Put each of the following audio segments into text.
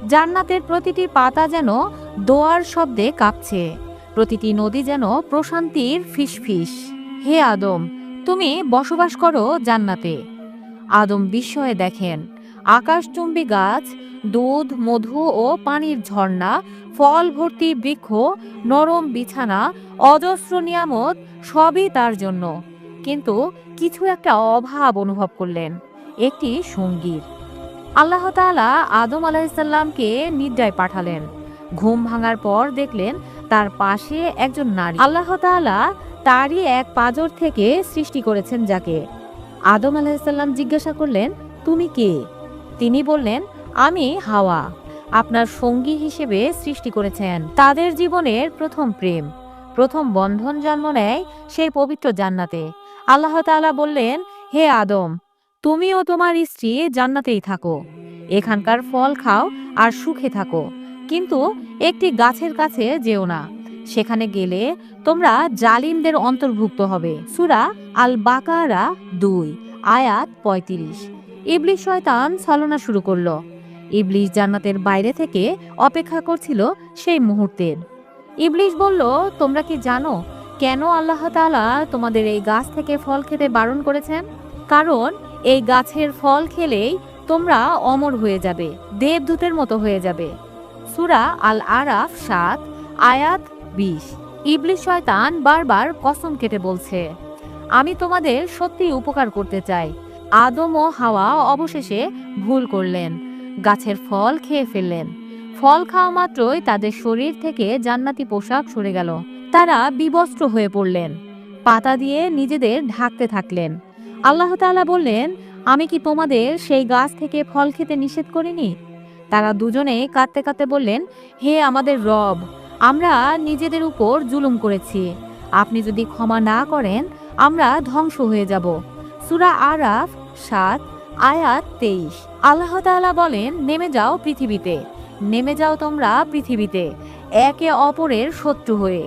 জান্নাতের প্রতিটি পাতা যেন দোয়ার শব্দে কাঁপছে, প্রতিটি নদী যেন প্রশান্তির ফিসফিস। হে আদম, তুমি বসবাস করো জান্নাতে। আদম বিস্ময়ে দেখেন আকাশচুম্বী গাছ, দুধ, মধু ও পানির ঝর্ণা, ফল ভর্তি বৃক্ষ, নরম বিছানা, অজস্র নিয়ামত, সবই তার জন্য। কিন্তু কিছু একটা অভাব অনুভব করলেন, একটি সঙ্গীর। আল্লাহ তাআলা আদম আলাইহিসসালামকে নিদ্রায় পাঠালেন। ঘুম ভাঙার পর দেখলেন তার পাশে একজন নারী। আল্লাহ তাআলা তারই এক পাঁজর থেকে সৃষ্টি করেছেন যাকে। আদম আলাইহিসসালাম জিজ্ঞাসা করলেন, তুমি কে? তিনি বললেন, আমি হাওয়া, আপনার সঙ্গী হিসেবে সৃষ্টি করেছেন। তাদের জীবনের প্রথম প্রেম, প্রথম বন্ধন জন্ম নেয় সেই পবিত্র জান্নাতে। আল্লাহ তাআলা বললেন, হে আদম, তুমি ও তোমার স্ত্রী জান্নাতেই থাকো, এখানকার ফল খাও আর সুখে থাকো, কিন্তু একটি গাছের কাছে যেও না, সেখানে গেলে তোমরা জালিমদের অন্তর্ভুক্ত হবে। সূরা আল বাকারা 2 আয়াত 35। ইবলিস শয়তান ছলনা শুরু করলো। ইবলিস জান্নাতের বাইরে থেকে অপেক্ষা করছিল সেই মুহূর্তের। ইবলিস বলল, তোমরা কি জানো কেন আল্লাহ তাআলা তোমাদের এই গাছ থেকে ফল খেতে বারণ করেছেন? কারণ এই গাছের ফল খেলেই তোমরা অমর হয়ে যাবে, দেবদূতের মতো হয়ে যাবে। সূরা আল আরাফ 7 আয়াত 20। ইবলিস শয়তান বারবার কসম কেটে বলছে, আমি তোমাদের সত্যি উপকার করতে চাই। আদম ও হাওয়া অবশেষে ভুল করলেন, গাছের ফল খেয়ে ফেললেন। ফল খাওয়া মাত্রই তাদের শরীর থেকে জান্নাতি পোশাক সরে গেল। তারা বিবস্ত্র হয়ে পড়লেন, পাতা দিয়ে নিজেদের ঢাকতে থাকলেন। আল্লাহ তাআলা বললেন, আমি কি তোমাদের সেই গাছ থেকে ফল খেতে নিষেধ করিনি? তারা দুজনে কাঁদতে কাঁদতে বললেন, হে আমাদের রব, আমরা নিজেদের উপর জুলুম করেছি, আপনি যদি ক্ষমা না করেন আমরা ধ্বংস হয়ে যাব। সূরা আরাফ 7 আয়াত 23। আল্লাহ তাআলা বলেন, নেমে যাও পৃথিবীতে, নেমে যাও তোমরা পৃথিবীতে, একে অপরের শত্রু হয়ে।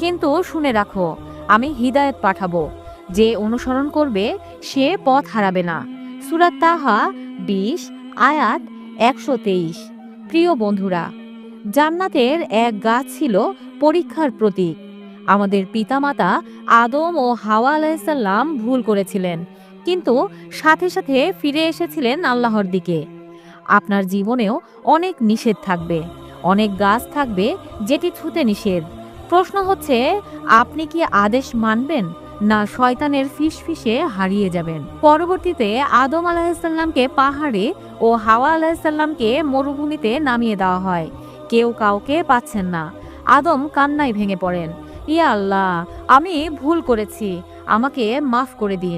কিন্তু শুনে রাখো, আমি হিদায়াত পাঠাবো, যে অনুসরণ করবে সে পথ হারাবে না। সূরা তাহা 20 আয়াত 123। প্রিয় বন্ধুরা, জান্নাতের এক গাছ ছিল পরীক্ষার প্রতীক। আমাদের পিতামাতা আদম ও হাওয়া আলাইহিসসালাম ভুল করেছিলেন, কিন্তু সাথে সাথে ফিরে এসেছিলেন আল্লাহর দিকে। আপনার জীবনেও অনেক নিষেধ থাকবে, অনেক গাছ থাকবে যেটি ছুঁতে নিষেধ। প্রশ্ন হচ্ছে, আপনি কি আদেশ মানবেন, না শয়তানের ফিসফিসে হারিয়ে যাবেন? পরবর্তীতে আদম আলাইহিসসালামকে পাহাড়ে ও হাওয়া আলাইহিসসালামকে মরুভূমিতে নামিয়ে দেওয়া হয়। কেউ কাউকে পাচ্ছেন না। আদম কান্নায় ভেঙে পড়েন, ইয়া আল্লাহ, আমি ভুল করেছি, আমাকে মাফ করে দিন।